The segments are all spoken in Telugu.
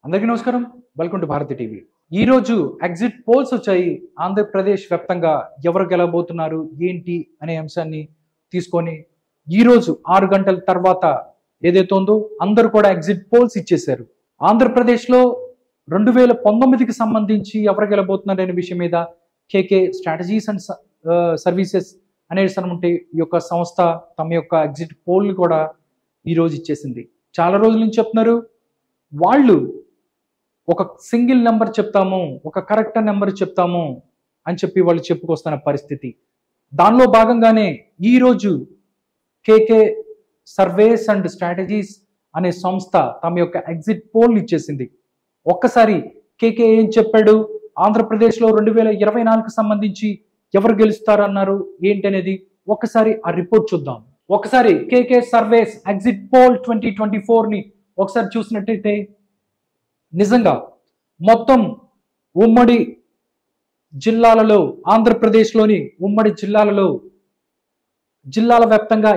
అందరికీ నమస్కారం. Welcome to Bharati TV. ఈరోజు ఎగ్జిట్ పోల్స్ వచ్చాయి. ఆంధ్రప్రదేశ్ వ్యాప్తంగా ఎవరు గెలవబోతున్నారు ఏంటి అనే అంశాన్ని తీసుకొని ఈరోజు 6 గంటల తర్వాత ఏదైతే ఉందో అందరూ కూడా ఎగ్జిట్ పోల్స్ ఇచ్చేశారు. ఆంధ్రప్రదేశ్లో 2019కి సంబంధించి ఎవరు గెలవబోతున్నారు అనే విషయం మీద కేకే స్ట్రాటజీస్ అండ్ సర్వీసెస్ అనేటువంటి ఈ యొక్క సంస్థ తమ యొక్క ఎగ్జిట్ పోల్ కూడా ఈరోజు ఇచ్చేసింది. చాలా రోజుల నుంచి చెప్తున్నారు వాళ్ళు ఒక సింగిల్ నెంబర్ చెప్తాము, ఒక కరెక్ట్ నెంబర్ చెప్తాము అని చెప్పి వాళ్ళు చెప్పుకొస్తున్న పరిస్థితి. దానిలో భాగంగానే ఈరోజు కేకే సర్వేస్ అండ్ స్ట్రాటజీస్ అనే సంస్థ తమ యొక్క ఎగ్జిట్ పోల్ ఇచ్చేసింది. ఒక్కసారి కేకే ఏం చెప్పాడు, ఆంధ్రప్రదేశ్లో 2024కి సంబంధించి ఎవరు గెలుస్తారన్నారు ఏంటి అనేది ఒక్కసారి ఆ రిపోర్ట్ చూద్దాం. ఒకసారి కేకే సర్వేస్ ఎగ్జిట్ పోల్ 2024ని ఒకసారి చూసినట్టయితే నిజంగా మొత్తం ఉమ్మడి జిల్లాలలో ఆంధ్రప్రదేశ్లోని ఉమ్మడి జిల్లాల వ్యాప్తంగా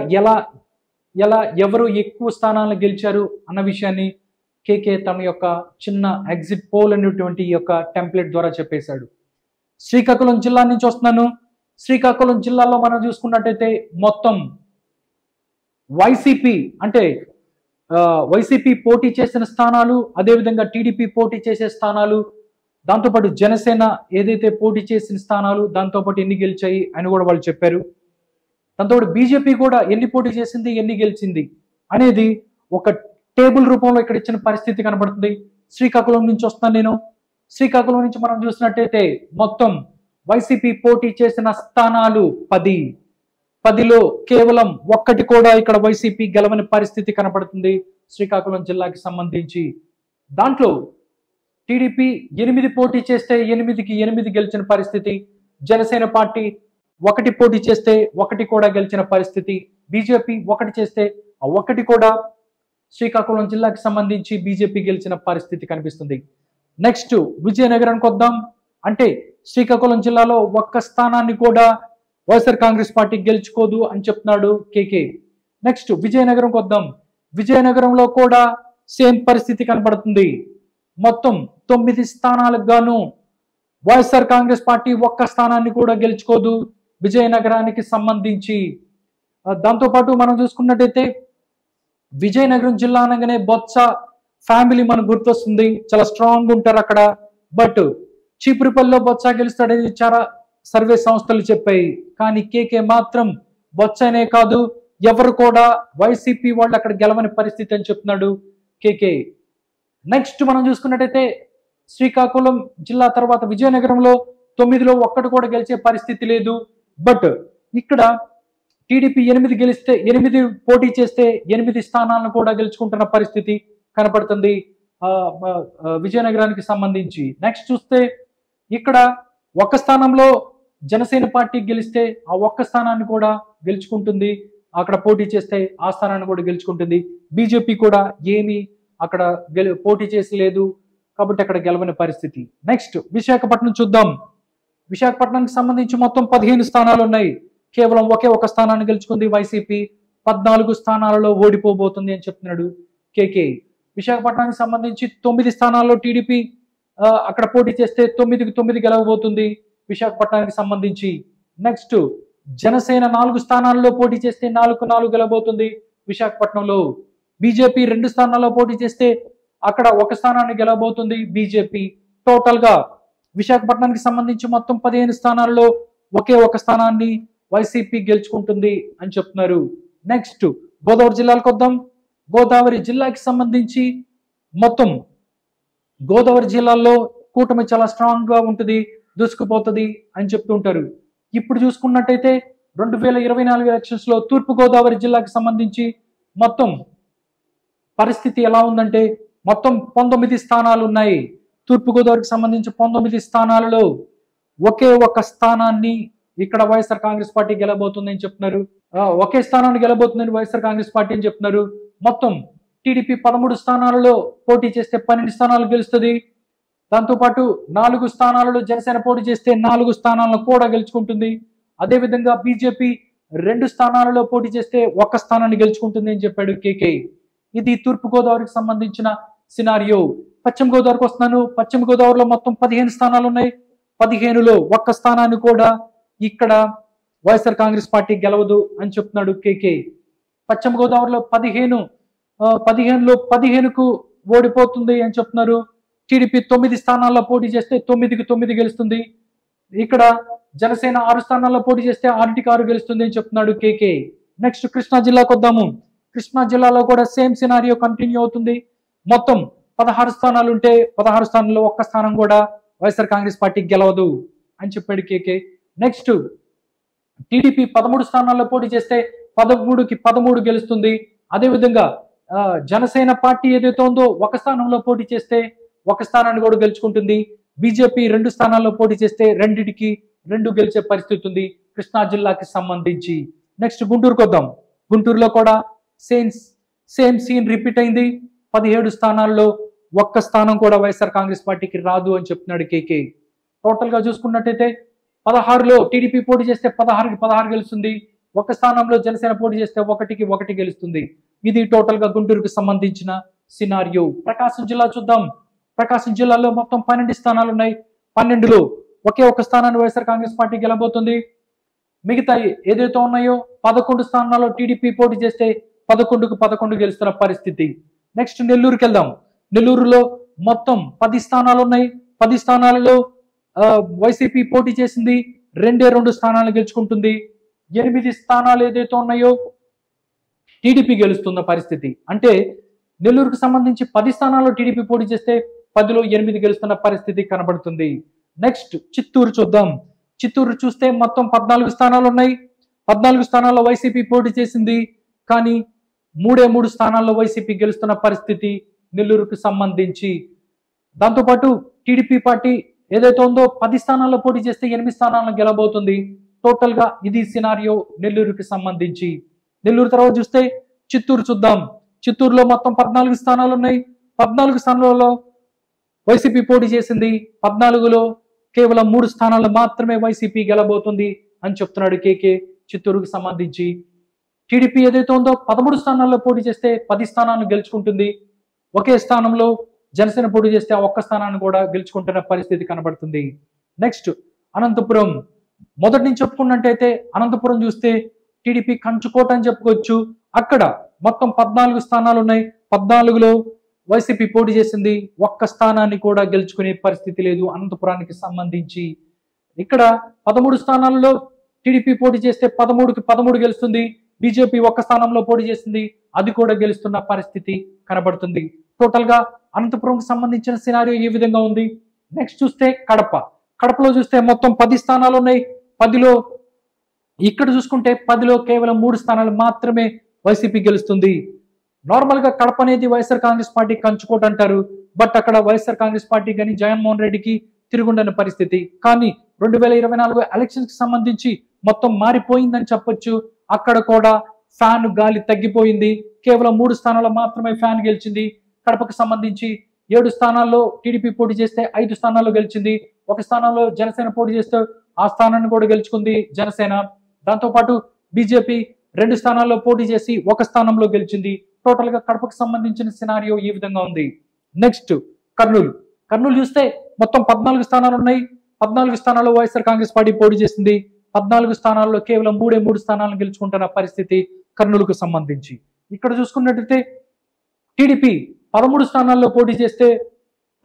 ఎవరు ఎక్కువ స్థానాలను గెలిచారు అన్న విషయాన్ని కేకే తన యొక్క చిన్న ఎగ్జిట్ పోల్ అనేటువంటి యొక్క టెంప్లెట్ ద్వారా చెప్పేశాడు. శ్రీకాకుళం జిల్లా నుంచి వస్తున్నాను. శ్రీకాకుళం జిల్లాలో మనం చూసుకున్నట్టయితే మొత్తం వైసీపీ పోటీ చేసిన స్థానాలు, అదేవిధంగా టీడీపీ పోటీ చేసే స్థానాలు, దాంతోపాటు జనసేన ఏదైతే పోటీ చేసిన స్థానాలు దాంతోపాటు ఎన్ని గెలిచాయి అని కూడా వాళ్ళు చెప్పారు. దాంతోపాటు బీజేపీ కూడా ఎన్ని పోటీ చేసింది, ఎన్ని గెలిచింది అనేది ఒక టేబుల్ రూపంలో ఇక్కడ ఇచ్చిన పరిస్థితి కనబడుతుంది. శ్రీకాకుళం నుంచి వస్తాను నేను. శ్రీకాకుళం నుంచి మనం చూసినట్టయితే మొత్తం వైసీపీ పోటీ చేసిన స్థానాలు 10లో కేవలం ఒక్కటి కూడా ఇక్కడ వైసీపీ గెలవని పరిస్థితి కనపడుతుంది శ్రీకాకుళం జిల్లాకి సంబంధించి. దాంట్లో టీడీపీ 8 పోటీ చేస్తే 8కి 8 గెలిచిన పరిస్థితి, జనసేన పార్టీ 1 పోటీ చేస్తే 1 కూడా గెలిచిన పరిస్థితి, బీజేపీ 1 చేస్తే 1 కూడా శ్రీకాకుళం జిల్లాకి సంబంధించి బీజేపీ గెలిచిన పరిస్థితి కనిపిస్తుంది. నెక్స్ట్ విజయనగరానికి వద్దాం. అంటే శ్రీకాకుళం జిల్లాలో 1 స్థానాన్ని కూడా వైఎస్ఆర్ కాంగ్రెస్ పార్టీ గెలుచుకోదు అని చెప్తున్నాడు కేకే. నెక్స్ట్ విజయనగరంకి వద్దాం. విజయనగరంలో కూడా సేమ్ పరిస్థితి కనబడుతుంది. మొత్తం 9 స్థానాలకు గాను వైఎస్ఆర్ కాంగ్రెస్ పార్టీ 1 స్థానాన్ని కూడా గెలుచుకోదు విజయనగరానికి సంబంధించి. దాంతోపాటు మనం చూసుకున్నట్టయితే విజయనగరం జిల్లా అనగానే బొత్స ఫ్యామిలీ మనకు గుర్తొస్తుంది, చాలా స్ట్రాంగ్ ఉంటారు అక్కడ. బట్ చీపురుపల్లిలో బొత్స గెలుస్తాడని చాలా సర్వే సంస్థలు చెప్పాయి. కానీ కేకే మాత్రం బొత్సనే కాదు ఎవరు కూడా వైసీపీ వాళ్ళు అక్కడ గెలవని పరిస్థితి అని చెప్తున్నాడు కేకే. నెక్స్ట్ మనం చూసుకున్నట్టయితే శ్రీకాకుళం జిల్లా తర్వాత విజయనగరంలో 9లో 1 కూడా గెలిచే పరిస్థితి లేదు. బట్ ఇక్కడ టీడీపీ 8 పోటీ చేస్తే 8 స్థానాలను కూడా గెలుచుకుంటున్న పరిస్థితి కనపడుతుంది విజయనగరానికి సంబంధించి. నెక్స్ట్ చూస్తే ఇక్కడ 1 స్థానంలో జనసేన పార్టీ గెలిస్తే ఆ 1 స్థానాన్ని కూడా గెలుచుకుంటుంది, అక్కడ పోటీ చేస్తే ఆ స్థానాన్ని కూడా గెలుచుకుంటుంది. బీజేపీ కూడా ఏమీ అక్కడ పోటీ చేసి లేదు కాబట్టి అక్కడ గెలవని పరిస్థితి. నెక్స్ట్ విశాఖపట్నం చూద్దాం. విశాఖపట్నానికి సంబంధించి మొత్తం 15 స్థానాలు ఉన్నాయి. కేవలం ఒకే 1 స్థానాన్ని గెలుచుకుంది వైసీపీ. 14 స్థానాలలో ఓడిపోబోతుంది అని చెప్తున్నాడు కేకే. విశాఖపట్నానికి సంబంధించి 9 స్థానాల్లో టీడీపీ అక్కడ పోటీ చేస్తే 9కి 9 గెలవబోతుంది విశాఖపట్నానికి సంబంధించి. నెక్స్ట్ జనసేన 4 స్థానాల్లో పోటీ చేస్తే 4 గెలవబోతుంది విశాఖపట్నంలో. బీజేపీ 2 స్థానాల్లో పోటీ చేస్తే అక్కడ 1 స్థానాన్ని గెలవబోతుంది బీజేపీ. టోటల్ గా విశాఖపట్నానికి సంబంధించి మొత్తం 15 స్థానాల్లో ఒకే 1 స్థానాన్ని వైసీపీ గెలుచుకుంటుంది అని చెప్తున్నారు. నెక్స్ట్ గోదావరి జిల్లాలకు వద్దాం. గోదావరి జిల్లాకి సంబంధించి మొత్తం గోదావరి జిల్లాలో కూటమి చాలా స్ట్రాంగ్ గా ఉంటుంది, దూసుకుపోతుంది అని చెప్తుంటారు. ఇప్పుడు చూసుకున్నట్టయితే 2024 ఎలక్షన్స్ లో తూర్పు గోదావరి జిల్లాకి సంబంధించి మొత్తం పరిస్థితి ఎలా ఉందంటే మొత్తం 19 స్థానాలు ఉన్నాయి. తూర్పు గోదావరికి సంబంధించి 19 స్థానాలలో ఒకే 1 స్థానాన్ని ఇక్కడ వైఎస్ఆర్ కాంగ్రెస్ పార్టీ గెలబోతుందని చెప్తున్నారు. ఒకే స్థానాన్ని గెలబోతుందని వైఎస్ఆర్ కాంగ్రెస్ పార్టీ అని చెప్తున్నారు. మొత్తం టీడీపీ 13 స్థానాలలో పోటీ చేస్తే 12 స్థానాలు గెలుస్తుంది. దాంతోపాటు 4 స్థానాలలో జనసేన పోటీ చేస్తే 4 స్థానాలను కూడా గెలుచుకుంటుంది. అదేవిధంగా బీజేపీ 2 స్థానాలలో పోటీ చేస్తే 1 స్థానాన్ని గెలుచుకుంటుంది అని చెప్పాడు కేకే. ఇది తూర్పు గోదావరికి సంబంధించిన సినారియో. పశ్చిమ గోదావరికి వస్తున్నాను. పశ్చిమ గోదావరిలో మొత్తం 15 స్థానాలు ఉన్నాయి. 15లో ఒక్క స్థానాన్ని కూడా ఇక్కడ వైఎస్ఆర్ కాంగ్రెస్ పార్టీ గెలవదు అని చెప్తున్నాడు కేకే. పశ్చిమ గోదావరిలో 15లో 15కు ఓడిపోతుంది అని చెప్తున్నారు. టీడీపీ 9 స్థానాల్లో పోటీ చేస్తే 9కి 9 గెలుస్తుంది. ఇక్కడ జనసేన 6 స్థానాల్లో పోటీ చేస్తే 6కి 6 గెలుస్తుంది అని చెప్తున్నాడు కేకే. నెక్స్ట్ కృష్ణా జిల్లాకు వద్దాము. కృష్ణా జిల్లాలో కూడా సేమ్ సినారియో కంటిన్యూ అవుతుంది. మొత్తం 16 స్థానాలు ఉంటే 16 స్థానాల్లో ఒక్క స్థానం కూడా వైఎస్ఆర్ కాంగ్రెస్ పార్టీ గెలవదు అని చెప్పాడు కేకే. నెక్స్ట్ టీడీపీ 13 స్థానాల్లో పోటీ చేస్తే 13కి 13 గెలుస్తుంది. అదేవిధంగా జనసేన పార్టీ ఏదైతే ఉందో ఒక స్థానంలో పోటీ చేస్తే ఒక స్థానాన్ని కూడా గెలుచుకుంటుంది. బీజేపీ 2 స్థానాల్లో పోటీ చేస్తే 2కి 2 గెలిచే పరిస్థితి ఉంది కృష్ణా జిల్లాకి సంబంధించి. నెక్స్ట్ గుంటూరుకు వద్దాం. గుంటూరులో కూడా సేమ్ సీన్ రిపీట్ అయింది. 17 స్థానాల్లో ఒక్క స్థానం కూడా వైఎస్ఆర్ కాంగ్రెస్ పార్టీకి రాదు అని చెప్తున్నాడు కేకే. టోటల్ గా చూసుకున్నట్టయితే 16లో టీడీపీ పోటీ చేస్తే 16కి 16 గెలుస్తుంది. ఒక స్థానంలో జనసేన పోటీ చేస్తే 1కి 1 గెలుస్తుంది. ఇది టోటల్ గా గుంటూరుకు సంబంధించిన సినారియో. ప్రకాశం జిల్లా చూద్దాం. ప్రకాశం జిల్లాలో మొత్తం 12 స్థానాలు ఉన్నాయి. 12లో ఒకే ఒక స్థానాన్ని వైఎస్ఆర్ కాంగ్రెస్ పార్టీ గెలబోతుంది. మిగతా ఏదైతే ఉన్నాయో 11 స్థానాల్లో టీడీపీ పోటీ చేస్తే 11కు 11 గెలుస్తున్న పరిస్థితి. నెక్స్ట్ నెల్లూరుకి వెళ్దాం. నెల్లూరులో మొత్తం 10 స్థానాలు ఉన్నాయి. 10 స్థానాలలో వైసీపీ పోటీ చేసింది 2 స్థానాలు గెలుచుకుంటుంది. 8 స్థానాలు ఏదైతే ఉన్నాయో టీడీపీ గెలుస్తున్న పరిస్థితి. అంటే నెల్లూరుకు సంబంధించి 10 స్థానాల్లో టీడీపీ పోటీ చేస్తే 10లో 8 గెలుస్తున్న పరిస్థితి కనబడుతుంది. నెక్స్ట్ చిత్తూరు చూద్దాం. చిత్తూరు చూస్తే మొత్తం 14 స్థానాలు ఉన్నాయి. 14 స్థానాల్లో వైసీపీ పోటీ చేసింది. కానీ 3 స్థానాల్లో వైసీపీ గెలుస్తున్న పరిస్థితి నెల్లూరుకు సంబంధించి. దాంతోపాటు టీడీపీ పార్టీ ఏదైతే ఉందో 10 స్థానాల్లో పోటీ చేస్తే 8 స్థానాలను గెలబోతుంది. టోటల్ గా ఇది సినారియో నెల్లూరుకి సంబంధించి. నెల్లూరు తర్వాత చూస్తే చిత్తూరు చూద్దాం. చిత్తూరులో మొత్తం 14 స్థానాలు ఉన్నాయి. 14 స్థానాలలో వైసీపీ పోటీ చేసింది. 14లో కేవలం 3 స్థానాలు మాత్రమే వైసీపీ గెలబోతుంది అని చెప్తున్నాడు కేకే చిత్తూరుకు సంబంధించి. టీడీపీ ఏదైతే ఉందో 13 స్థానాల్లో పోటీ చేస్తే 10 స్థానాలను గెలుచుకుంటుంది. ఒకే స్థానంలో జనసేన పోటీ చేస్తే ఒక్క స్థానాన్ని కూడా గెలుచుకుంటున్న పరిస్థితి కనబడుతుంది. నెక్స్ట్ అనంతపురం. మొదటి నుంచి చెప్పుకున్నట్టయితే అనంతపురం చూస్తే టీడీపీ కంచుకోట అని చెప్పుకోవచ్చు. అక్కడ మొత్తం 14 స్థానాలు ఉన్నాయి. 14లో వైసీపీ పోటీ చేసింది. ఒక్క స్థానాన్ని కూడా గెలుచుకునే పరిస్థితి లేదు అనంతపురానికి సంబంధించి. ఇక్కడ 13 స్థానాలలో టీడీపీ పోటీ చేస్తే 13కి 13 గెలుస్తుంది. బీజేపీ ఒక్క స్థానంలో పోటీ చేసింది. అది కూడా గెలుస్తున్న పరిస్థితి కనబడుతుంది. టోటల్ గా అనంతపురంకి సంబంధించిన సినారియో ఈ విధంగా ఉంది. నెక్స్ట్ చూస్తే కడప. కడపలో చూస్తే మొత్తం 10 స్థానాలు ఉన్నాయి. 10లో ఇక్కడ చూసుకుంటే 10లో కేవలం 3 స్థానాలు మాత్రమే వైసీపీ గెలుస్తుంది. నార్మల్ గా కడప అనేది వైఎస్ఆర్ కాంగ్రెస్ పార్టీ కంచుకోట అంటారు. బట్ అక్కడ వైఎస్ఆర్ కాంగ్రెస్ పార్టీ కానీ జగన్మోహన్ రెడ్డికి తిరుగుండని పరిస్థితి. కానీ 2024 ఎలక్షన్స్ కి సంబంధించి మొత్తం మారిపోయిందని చెప్పొచ్చు. అక్కడ కూడా ఫ్యాన్ గాలి తగ్గిపోయింది. కేవలం 3 స్థానాల్లో మాత్రమే ఫ్యాన్ గెలిచింది. కడపకు సంబంధించి 7 స్థానాల్లో టీడీపీ పోటీ చేస్తే 5 స్థానాల్లో గెలిచింది. ఒక స్థానంలో జనసేన పోటీ చేస్తే ఆ స్థానాన్ని కూడా గెలుచుకుంది జనసేన. దాంతోపాటు బీజేపీ 2 స్థానాల్లో పోటీ చేసి ఒక స్థానంలో గెలిచింది. టోటల్ గా కడపకు సంబంధించిన సినారియో ఈ విధంగా ఉంది. నెక్స్ట్ కర్నూలు. కర్నూలు చూస్తే మొత్తం 14 స్థానాలు ఉన్నాయి. 14 స్థానాల్లో వైఎస్ఆర్ కాంగ్రెస్ పార్టీ పోటీ చేసింది. 14 స్థానాల్లో కేవలం 3 స్థానాలను గెలుచుకుంటున్న పరిస్థితి కర్నూలుకు సంబంధించి. ఇక్కడ చూసుకున్నట్టయితే టీడీపీ 13 స్థానాల్లో పోటీ చేస్తే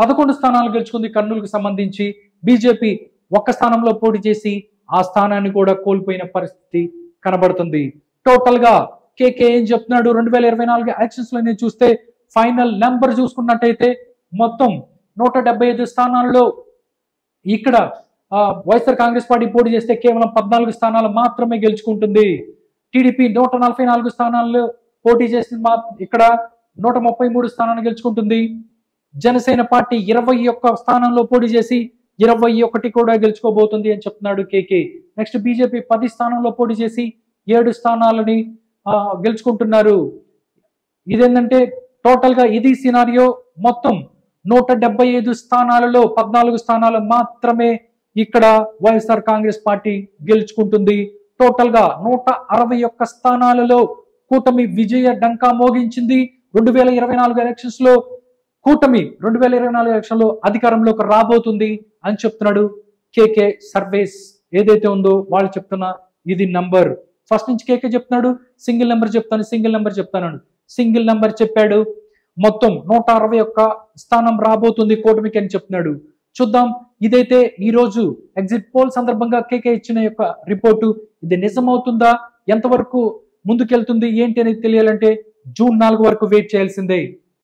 11 స్థానాలు గెలుచుకుంది కర్నూలుకు సంబంధించి. బీజేపీ ఒక్క స్థానంలో పోటీ చేసి ఆ స్థానాన్ని కూడా కోల్పోయిన పరిస్థితి కనబడుతుంది. టోటల్ గా కేకే ఏం చెప్తున్నాడు 2024 ఎలక్షన్స్ లో చూస్తే ఫైనల్ నెంబర్ చూసుకున్నట్టయితే మొత్తం 175 స్థానాల్లో ఇక్కడ వైఎస్ఆర్ కాంగ్రెస్ పార్టీ పోటీ చేస్తే కేవలం 14 స్థానాలు మాత్రమే గెలుచుకుంటుంది. టీడీపీ 144 స్థానాల్లో పోటీ చేసిన ఇక్కడ 133 స్థానాలు గెలుచుకుంటుంది. జనసేన పార్టీ 21 స్థానంలో పోటీ చేసి 21 కూడా గెలుచుకోబోతుంది అని చెప్తున్నాడు కేకే. నెక్స్ట్ బీజేపీ 10 స్థానంలో పోటీ చేసి 7 స్థానాలని గెలుచుకుంటున్నారు. ఇదేంటంటే టోటల్ గా ఇది సినారియో. మొత్తం 175 స్థానాలలో 14 స్థానాలు మాత్రమే ఇక్కడ వైఎస్ఆర్ కాంగ్రెస్ పార్టీ గెలుచుకుంటుంది. టోటల్ గా 161 స్థానాలలో కూటమి విజయ డంకా మోగించింది. 2024 ఎలక్షన్స్ లో కూటమి 2024 ఎలక్షన్లో అధికారంలోకి రాబోతుంది అని చెప్తున్నాడు. కేకే సర్వేస్ ఏదైతే ఉందో వాళ్ళు చెప్తున్న ఇది నంబర్. ఫస్ట్ నుంచి కేకే చెప్తున్నాడు సింగిల్ నెంబర్ చెప్తాను. సింగిల్ నెంబర్ చెప్పాడు. మొత్తం 161 స్థానం రాబోతుంది కూటమికి అని చెప్తున్నాడు. చూద్దాం ఇదైతే ఈ రోజు ఎగ్జిట్ పోల్ సందర్భంగా కేకే ఇచ్చిన యొక్క రిపోర్టు ఇది నిజమవుతుందా, ఎంతవరకు ముందుకెళ్తుంది ఏంటి అనేది తెలియాలంటే జూన్ 4 వరకు వెయిట్ చేయాల్సిందే.